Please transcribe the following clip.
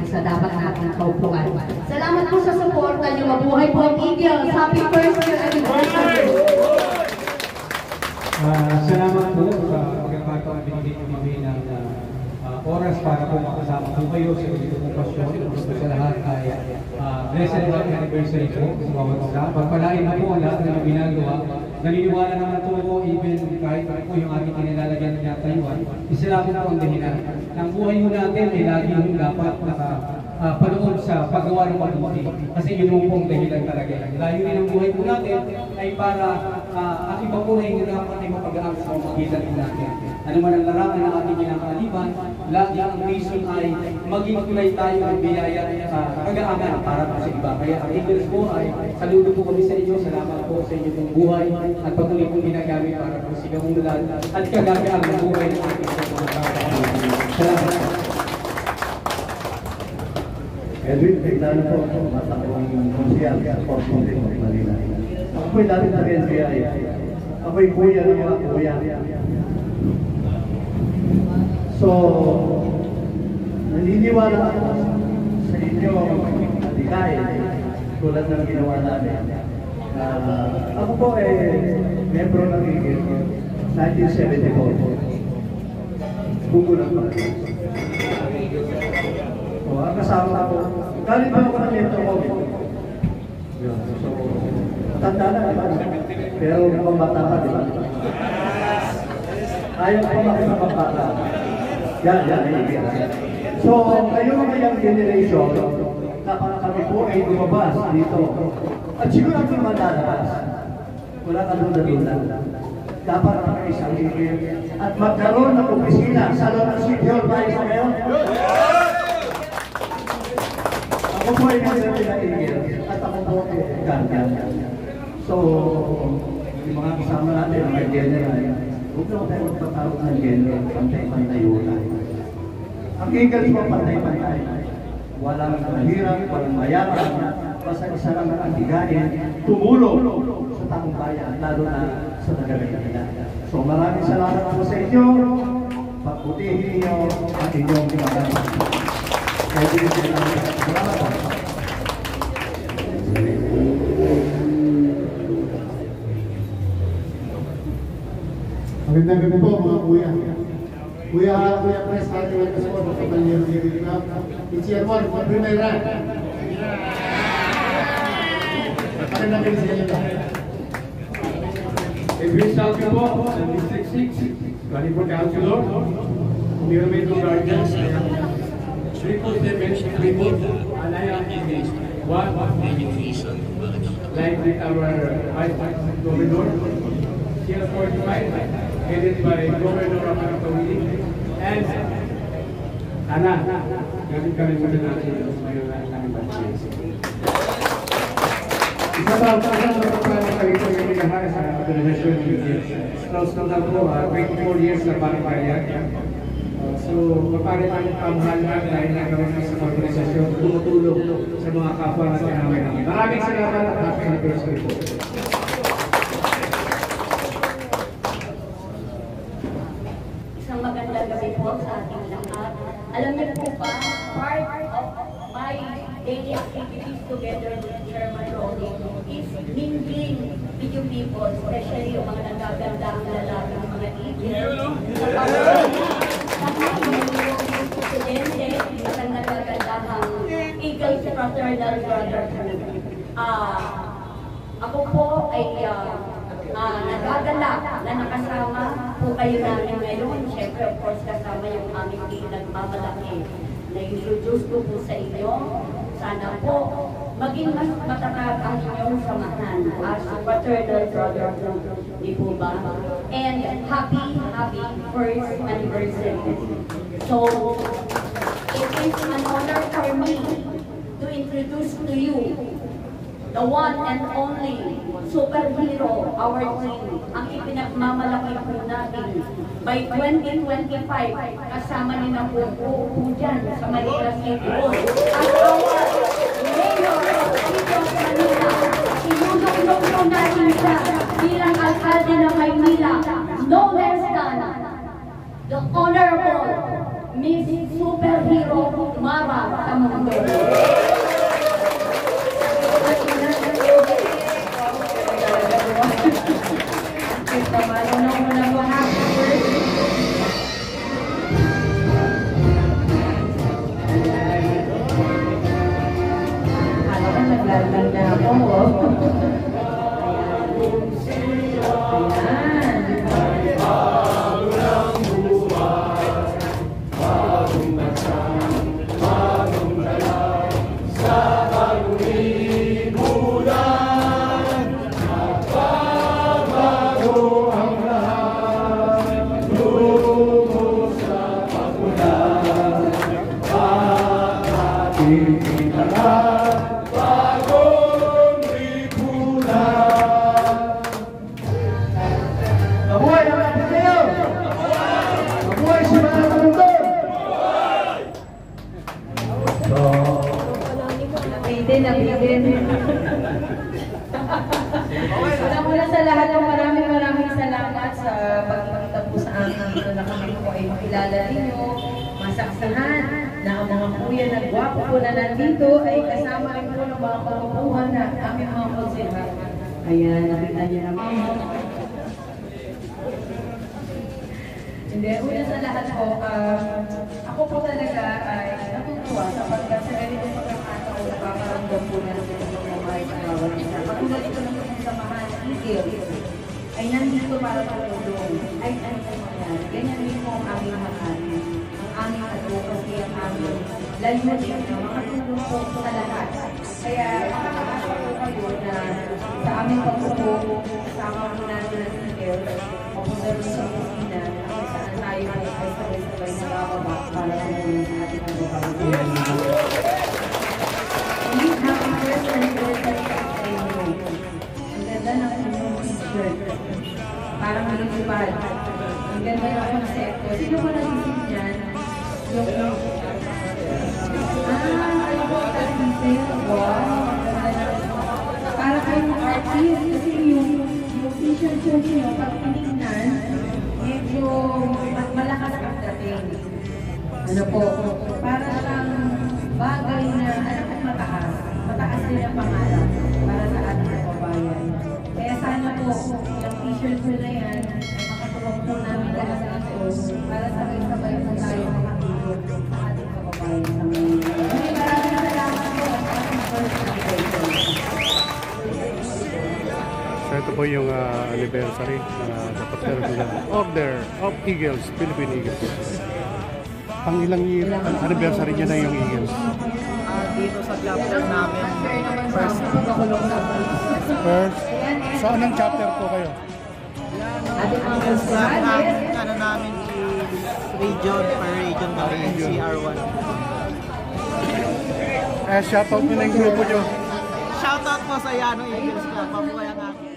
sa dapat nating kaupuan. Salamat po sa suporta niyo. Mabuhay po ang Eagles. Happy first year anniversary! Salamat po sa pagkakataon binigay niyo kami ng oras para po makasama po kayo sa edukasyon. Gusto sa lahat ay blessed anniversary po sa bawat isa. Pagpalain na po ang lahat ng ginagawa. Naniniwala naman po ako, even kahit po yung ating kinilalagyan ng Taiwan, isa lang po ang dahilan. Ang buhay mo natin ay laging dapat nakapanood sa paggawa ng mabuti. Kasi yun po ang dahilan talaga. Layunin ng buhay po natin ay para ang iba po na yung dapat ay mapag-aang sa magitan natin. Ano man ang larangan ng ating kinakaliban, lagi ang reason ay maging tulay tayo ng biyaya sa kagaaman para po sa iba. Kaya ang Eagles po ay saludo po kami sa inyo. Salamat po sa inyo pong buhay at patuloy pong ginagamit para po silang umulan at kagagaan ng buhay ng ating mga kapatid. Salamat. Edwin, kailan po matakong konsyal sa Portfolio ng Manila. Ako po'y dapat na NCI. Ako'y kuya ng mga kuya. So, naniniwala ako sa inyo atikay tulad ng ginawa namin. Ako po membro ng Eagles 1974. Buko lang pa. So, ang kasama ko, galing pa ako ng Metro Covid. So, matanda na, diba? Pero napamata pa, diba? Ayaw pa makipagpapata. Yan. So, kayo mga young generation, kapag kami po ay lumabas dito, at siguro ang lumalabas, wala ka doon na dapat ang isang higil at magkaroon ng opisina sa loob ng City Hall tayo sa ngayon. Ako po ay nagsabi na higil at ako po ay ganyan. So, yung mga kasama natin, mga general, huwag na tayo magpatawag ng general, pantay-pantay wala. Ang higil po pantay-pantay. Walang mahirap, walang mayaman, basta isa lang ang bigayin, tumulong sa taong bayan, lalo na sa Tagaytay. So maraming salamat po sa inyo, pagputihin niyo ang inyong ginagawa. Kaya din salamat po. Magandang gabi po mga kuya. Kuya Press, ating welcome po sa Panyero Diri Club. It's year 1, Primera. Magandang gabi sa inyo. Edwin Salvio po, sa District 6, running for councilor. Environmental Guardians, Triple Dimension Report, Alaya, one education. Like with our Vice Governor, CL45, headed by Governor Amarantawili, and Ana, gamit kami muna natin ang budget. Isa pa ang pagkakita ng pinahay sa organisasyon ng Eagles. Strauss na po, 24 years na panipayan. So, mapalit ang pamahalaan dahil nagkaroon sa organisasyon, tumutulong sa mga kapwa na tinamay namin. Maraming salamat at happy anniversary po. Isang magandang gabi po sa ating lahat. Alam niyo po ba, part of my daily activities together with Chairman Ronnie is mingling with you people, especially yung mga nagaganda ang lalaki ng mga Eagles. Sa mga estudyante, isang nagagandahang Eagles Fraternal Brotherhood. Ako po ay nagagalak na nakasama po kayo namin ngayon. Siyempre, of course, kasama yung aming nagmamalaki na introduce ko po sa inyo. Sana po maging mas matatag ang inyong samahan as fraternal brotherhood, di po ba? And happy first anniversary. So, it is an honor for me to introduce to you the one and only superhero, our team, ang ipinagmamalaki po natin. By 2025, kasama ni na po dyan sa Manila City Hall. At our Mayor of City of Manila, sinulong po natin siya bilang alkalde ng Maynila, no less than the Honorable Miss Superhero Mara Tamundo. Naglalanda ako. Mabuhay ang ating kayo! Mabuhay si mga kamundo! So, Napitin. Una sa lahat, maraming salamat sa pagkikita po sa amin na kami po ay makilala ninyo, masaksihan na ang mga kuya na gwapo po na nandito ay kasama rin po ng mga kalukuhan na aming mga konsehan. Ayan, nakita niyo naman. Hindi, una sa lahat po, ako po talaga ay natutuwa sapagkat sa ganito pagkakataon nakakaramdam po na natin ang mga bahay sa bawat isa. Katulad ito ng mga samahan ng Eagle ay nandito para tulong. Ay, ano po mangyari? Ganyan din po ang aming mahali, ang aming advocacy, ang aming layunin na makatulong po sa lahat. Kaya makakasya po kayo na sa aming pagpupo, kasama po natin ang Eagle, papunta rin sa opisina, kung saan tayo ay sabay-sabay nakakaba para tumulong sa ating advocacy. Please, happy first anniversary sa inyo. Ang ganda ng inyong t-shirt. Parang malipad. Ang ganda ng konsepto. Sino ba nag-isip niyan? Yung... ay po, nag-isip. Wow! Para kayong artist, kasi yung t-shirt niyo, pag tinignan, medyo malakas ang dating. Ano po, para siyang bagay na mataas. Mataas din ang pangarap para sa ating kababayan. Kaya sana po, yung t-shirt po na yan, makatulong po namin lahat ito para sabay-sabay po tayo makatulong sa ating kababayan sa mga. Maraming salamat po at ating first anniversary. So ito po yung anniversary na dapat meron sila. Order of Eagles, Philippine Eagles. Pang ilang year, anniversary niya na yung Eagles. Dito sa chapter namin, First. So anong chapter po kayo? Ating mga lahat konsehan, namin, ano namin region per region kami, CR1. Shoutout nyo na yung grupo nyo. Shoutout po sa Yano Eagles Club, pabuhay ang aking